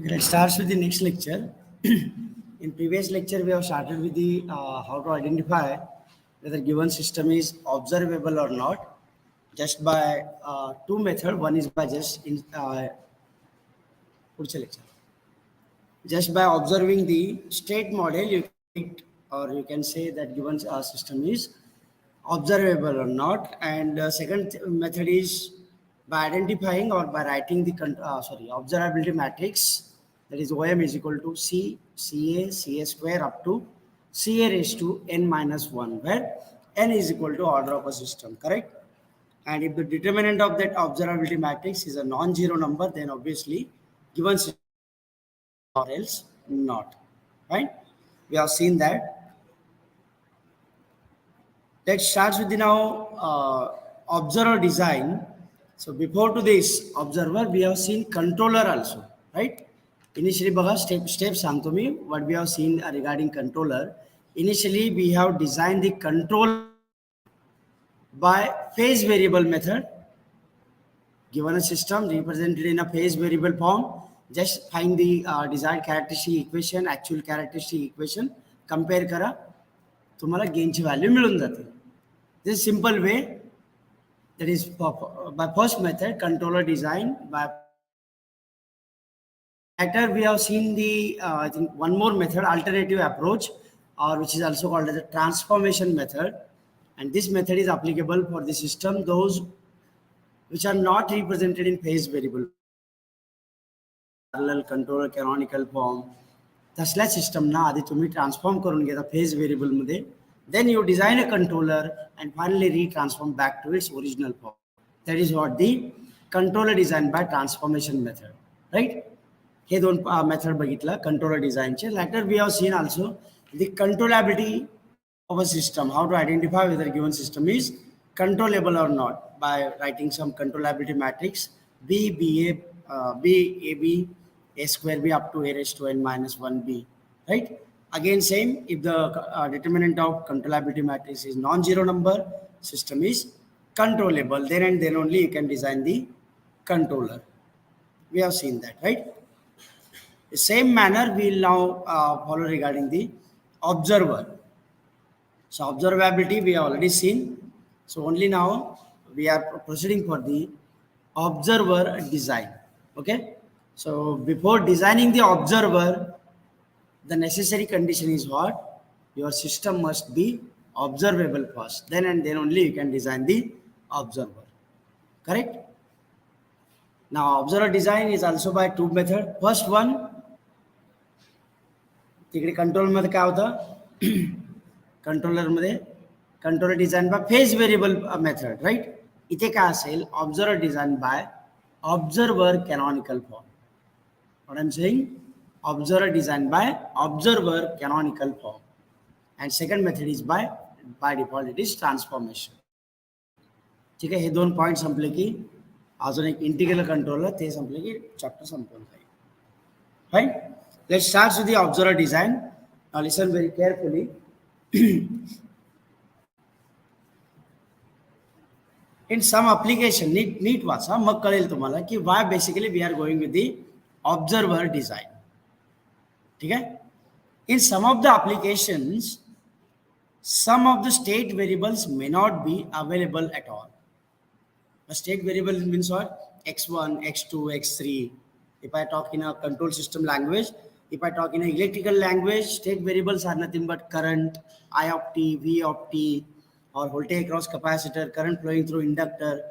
Let's start with the next lecture. In previous lecture, we have started with the how to identify whether given system is observable or not, just by two methods. One is by just by observing the state model, you can or you can say that given system is observable or not. And second method is by identifying or by writing the observability matrix, that is OM is equal to CA square up to CA raised to n minus 1, where n is equal to order of a system, correct? And if the determinant of that observability matrix is a non-zero number, then obviously given system or else not, right? We have seen that. Let's start with the now observer design. So before to this observer, we have seen controller also, right? Initially, step सांगतो मी what we have seen regarding controller. Initially, we have designed the controller by phase variable method. Given a system represented in a phase variable form, just find the desired characteristic equation, actual characteristic equation, compare करा, तुम्हाला गेनची value मिळून जाते. This simple way, that is by first method, controller design. By later, we have seen the I think one more method, alternative approach, or which is also called as a transformation method. And this method is applicable for the system those which are not represented in phase variable, parallel, controller, canonical form. तसल्या system ना आधी तुम्ही transform करून घेता phase variable मध्ये. Then you design a controller and finally retransform back to its original form. That is what the controller design by transformation method, right? हे दोन method बघितलं controller design चे. Later we have seen also the controllability of a system, how to identify whether a given system is controllable or not by writing some controllability matrix B, AB, A square B up to A raised to n minus 1B, right? Again, same, if the determinant of controllability matrix is non-zero number, system is controllable, then and then only you can design the controller. We have seen that, right? The same manner we will now follow regarding the observer. So observability we have already seen. So only now we are proceeding for the observer design. Okay. So before designing the observer, the necessary condition is what? Your system must be observable first. Then and then only you can design the observer. Correct? Now observer design is also by two methods. First one, तिकडे control मध्ये काय होतं? Controller मध्ये controller design by phase variable method, right? इथे काय असेल? Observer design by observer canonical form. What I am saying? observer design by observer canonical form. And second method is by default it is transformation. ठीक आहे, हे दोन point संपले की अजून एक इंटिग्रल कंट्रोलर ते संपले की चॅप्टर संपून जाईल. Fine, let's start with the observer design. Now listen very carefully. In some application नीट वाचा, मग कळेल तुम्हाला की why basically we are going with the observer design. ठीक है? In some of the applications, some of the state variables may not be available at all. A state variable means what? X1, X2, X3. If I talk in a control system language, if I talk in an electrical language, state variables are nothing but current, I of t, V of t, or voltage across capacitor, current flowing through inductor,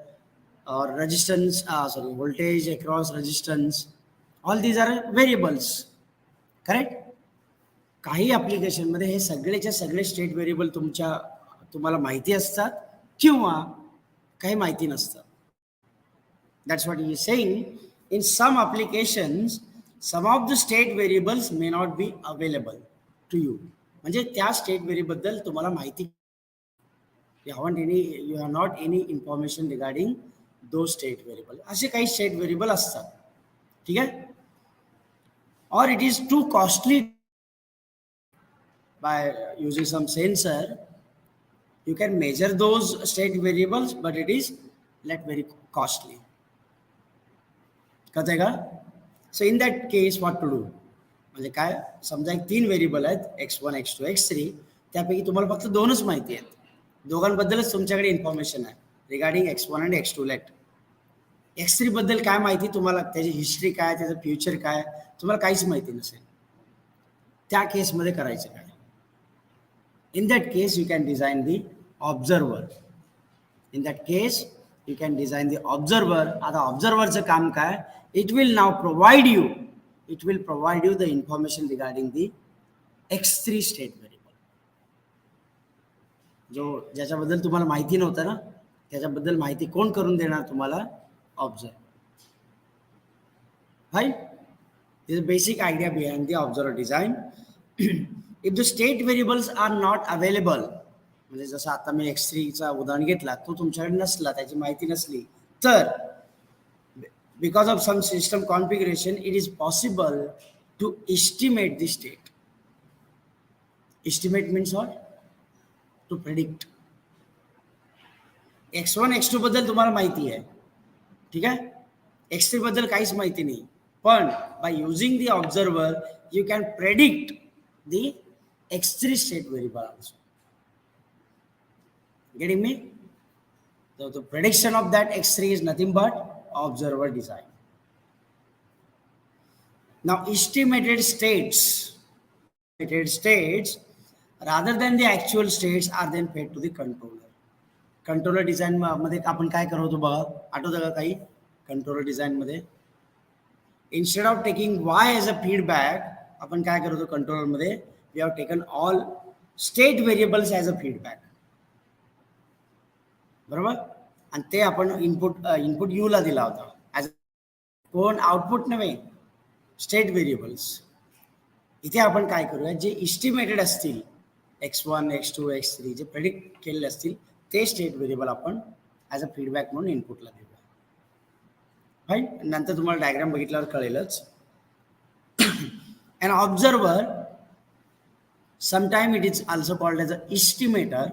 or resistance, voltage across resistance. All these are variables. Correct? काही application मध्ये हे सगळेच्या सगळे state variable तुम्हाला माहिती असतात किंवा काही माहिती नसतं. That's what he is saying. In some applications some of the state variables may not be available to you. म्हणजे त्या स्टेट व्हेरिएबल तुम्हाला माहिती, you have not any information regarding those state variable. असे काही स्टेट व्हेरिएबल असतात. ठीक आहे? Or it is too costly. By using some sensor, you can measure those state variables, but it is very costly. कळतंय का? So in that case what to do, म्हणजे काय, समजा एक 3 व्हेरिएबल आहेत x1 x2 x3, त्यापैकी तुम्हाला फक्त 2च माहिती आहेत, दोघांबद्दलच तुमच्याकडे इन्फॉर्मेशन आहे रिगार्डिंग x1 आणि x2. लेट x3 बद्दल काय माहिती तुम्हाला, त्याची हिस्ट्री काय, त्याचं फ्युचर काय, तुम्हाला काहीच माहिती नसेल. त्या केसमध्ये करायचं काय, in that case you can design the observer. In that case you can design the observer. आता ऑब्झर्वरचं काम काय, it will now provide you, it will provide you the information regarding the x3 state variable. ज्याच्याबद्दल तुम्हाला माहिती नव्हतं ना, त्याच्याबद्दल माहिती कोण करून देणार तुम्हाला, observer. Right? This is the basic idea behind the observer design. If the state variables are not available, म्हणजे जसं आता मी x3चा उदाहरण घेतला, तो तुमच्याकडे नसला, त्याची माहिती नसली, तर because of some system configuration it is possible to estimate the state. Estimate means what? To predict. x1 x2 बद्दल तुम्हाला माहिती आहे, ठीक आहे, x3 बद्दल काहीच माहिती नाही, पण by using the observer you can predict the x3 state variable also. Getting me? So the prediction of that x3 is nothing but observer design. Now estimated states rather than the actual states are then fed to the controller. Controller design मध्ये आपण काय करत होतो बघा, आठवतं का काही, controller design मध्ये instead of taking y as a feedback, आपण काय करत होतो कंट्रोलर मध्ये, we have taken all state variables as a feedback, बरोबर, आणि ते आपण इनपुट यू ला दिला होता ॲज कोण, आउटपुट नव्हे, स्टेट व्हेरिएबल्स. इथे आपण काय करूया, जे इस्टिमेटेड असतील x1 x2 x3 जे प्रेडिक्ट केलेले असतील ते स्टेट व्हेरिएबल आपण ॲज अ फीडबॅक म्हणून इनपुटला देऊया. राईट, नंतर तुम्हाला डायग्राम बघितल्यावर कळेलच. An observer, sometime it is also called as an estimator,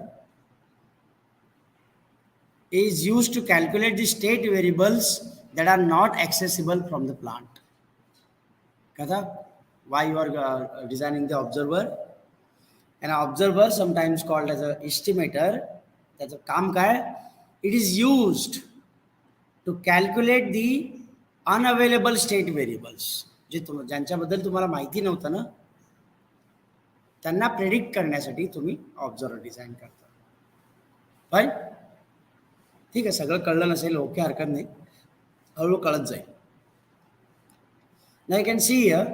is used to calculate the state variables that are not accessible from the plant. Kada, why you are designing the observer? An observer, sometimes called as an estimator, त्याचं काम काय, it is used to calculate the unavailable state variables, जे ज्यांच्याबद्दल तुम्हाला माहिती नव्हतं ना, त्यांना predict करण्यासाठी तुम्ही ऑब्झर्वर डिझाईन करता. राईट, ठीक आहे, सगळं कळलं नसेल ओके, हरकत नाही, हळूहळू कळत जाईल. Now you can see here,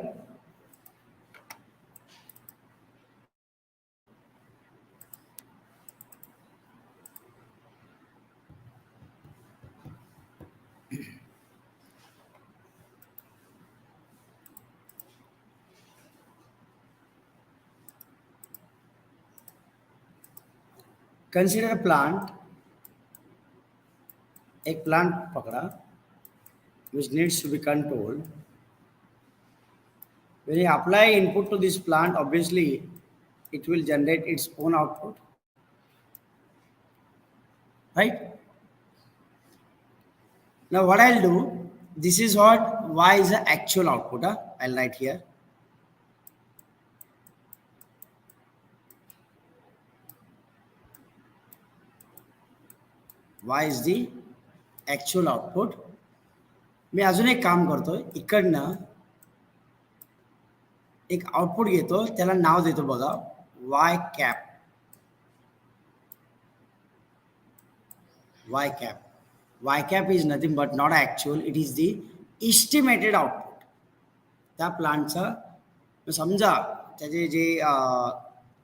consider a plant, एक प्लांट पकड़ा which needs to be controlled. When you apply input to this plant, obviously it will generate its own output, right? Now what I'll do, this is what y is the actual output, I'll write here. Y is the actual output. मी अजून एक काम करतोय, इकडनं एक output घेतो, त्याला नाव देतो बघा y cap. Y cap. Y cap is nothing but not actual, it is the estimated output. त्या प्लांटचा समजा त्याचे जे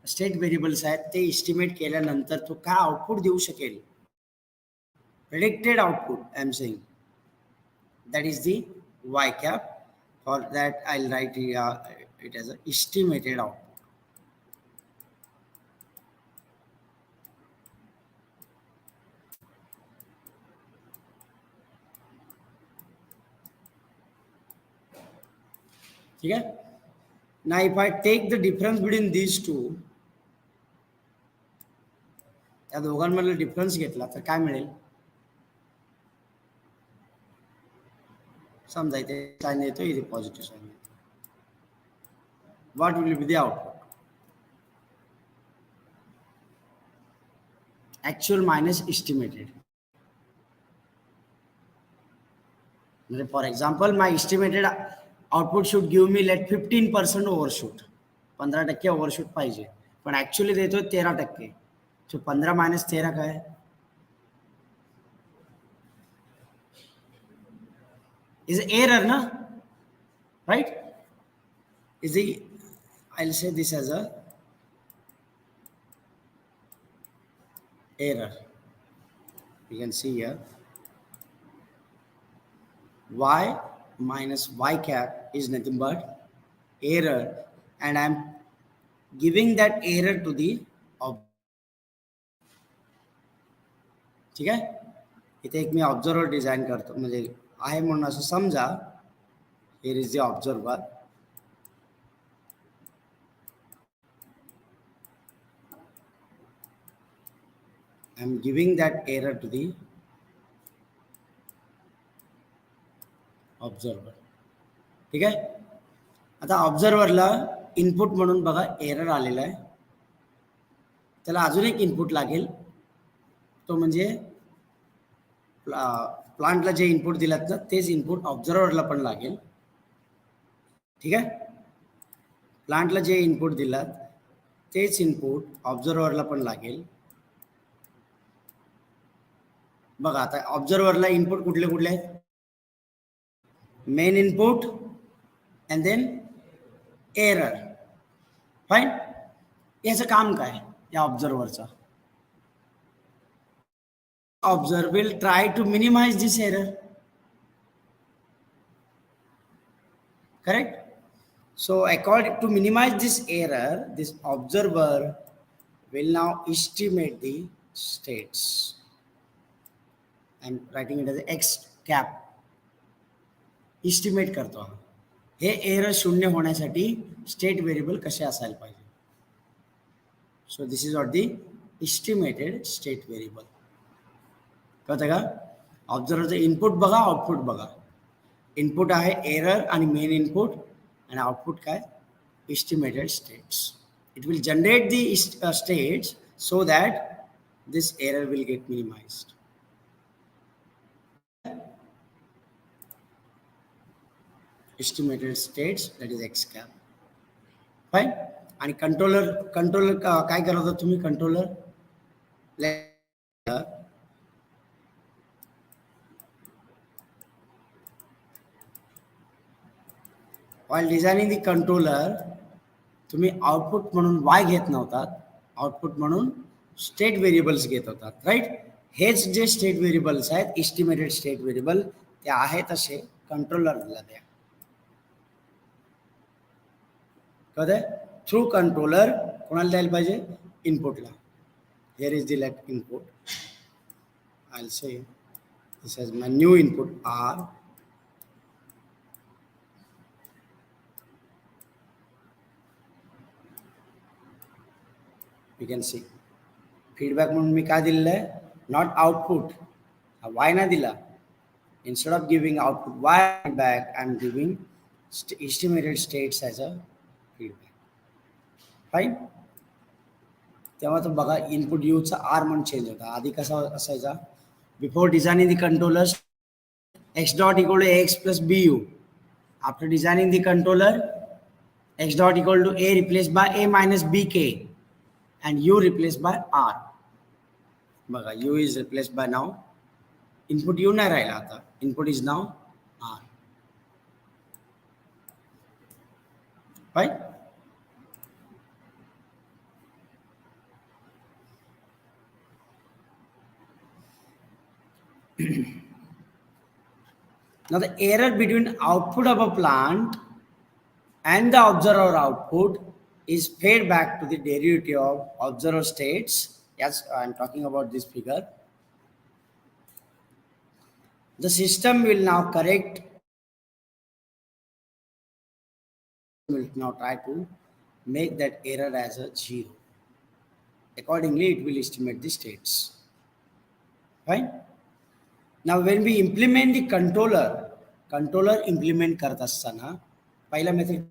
स्टेट व्हेरिएबल्स आहेत ते इस्टिमेट केल्यानंतर तो काय आउटपुट देऊ शकेल, predicted output I am saying, that is the y cap. For that I'll write it as an estimated output. ठीक आहे. Now if I take the difference between these two, या दोघांमधला डिफरन्स घेतला तर काय मिळेल, समजा इथे साइन येतो, इथे पॉझिटिव्ह साइन येतो. What will be the output? Actual minus estimated. म्हणजे for example my estimated output should give me let 15% overshoot. 15% overshoot पाहिजे, पण ॲक्च्युअली देतो 13%. सो 15 मायनस 13 काय? is error, na? Right? Is the, I'll say this as a error. You can see here y minus y cap is nothing but error, and I'm giving that error to the object. ठीक आहे. इथे एक मी observer design करतो, म्हणजे आहे म्हणून असं समजा. Here is the observer. I am giving that error to the observer. ठीक आहे. आता ऑब्झर्वरला इनपुट म्हणून बघा एरर आलेला आहे. त्याला अजून एक इनपुट लागेल, तो म्हणजे प्लांटला जे इनपुट दिलात ना तेच इनपुट ऑब्झर्वरला पण लागेल. ठीक आहे. प्लांटला जे इनपुट दिलात तेच इनपुट ऑब्झर्वरला पण लागेल. बघा आता ऑब्झर्वरला इनपुट कुठले कुठले आहेत? Main input and then error. Fine. याचं काम काय या ऑब्झर्वरचं? Observer will try to minimize this error. Correct? So according to minimize this error, this observer will now estimate the states. I'm writing it as x cap. Estimate करतो. हे error शून्य होण्यासाठी state variable कसे असायला पाहिजे. So this is what the estimated state variable. कळतं का? ऑब्झर्वरचं input बघा, output बघा. इनपुट आहे एरर आणि मेन इनपुट, आणि आउटपुट काय? Estimated states. It will generate the states so that this error will get minimised. Estimated states, that is x cap. Fine. आणि controller काय करत होता तुम्ही? Controller while designing the controller तुम्ही output म्हणून वाय घेत नव्हतात, आउटपुट म्हणून स्टेट व्हेरिएबल्स घेत होतात. राईट. हेच जे स्टेट व्हेरिएबल्स आहेत, एस्टिमेटेड स्टेट व्हेरिएबल, ते आहे तसे कंट्रोलरला द्या. कळतंय? थ्रू कंट्रोलर कोणाला द्यायला पाहिजे? इनपुटला. Here is the left input. I will say this is my new input r. You can see feedback म्हणून मी काय दिलेलं आहे? Not output. वाय नाही दिला. Instead of giving output y feedback, I am giving estimated states as a feedback. Fine. तेव्हा तो बघा इनपुट यूचा आर म्हणून चेंज होता. आधी कसा असायचा? Before designing the controllers x dot equal to x plus b u. After designing the controller x dot equal to a replace by a minus b k and u replaced by r. बघा u is replaced by now input u नाही राहिला, आता input is now r. right? Now the error between output of a plant and the observer output is fed back to the derivative of observer states. Yes, I am talking about this figure. The system will now correct, will now try to make that error as a 0. Accordingly, it will estimate the states. Right? Now, when we implement the controller, controller implement करत असताना पहिला method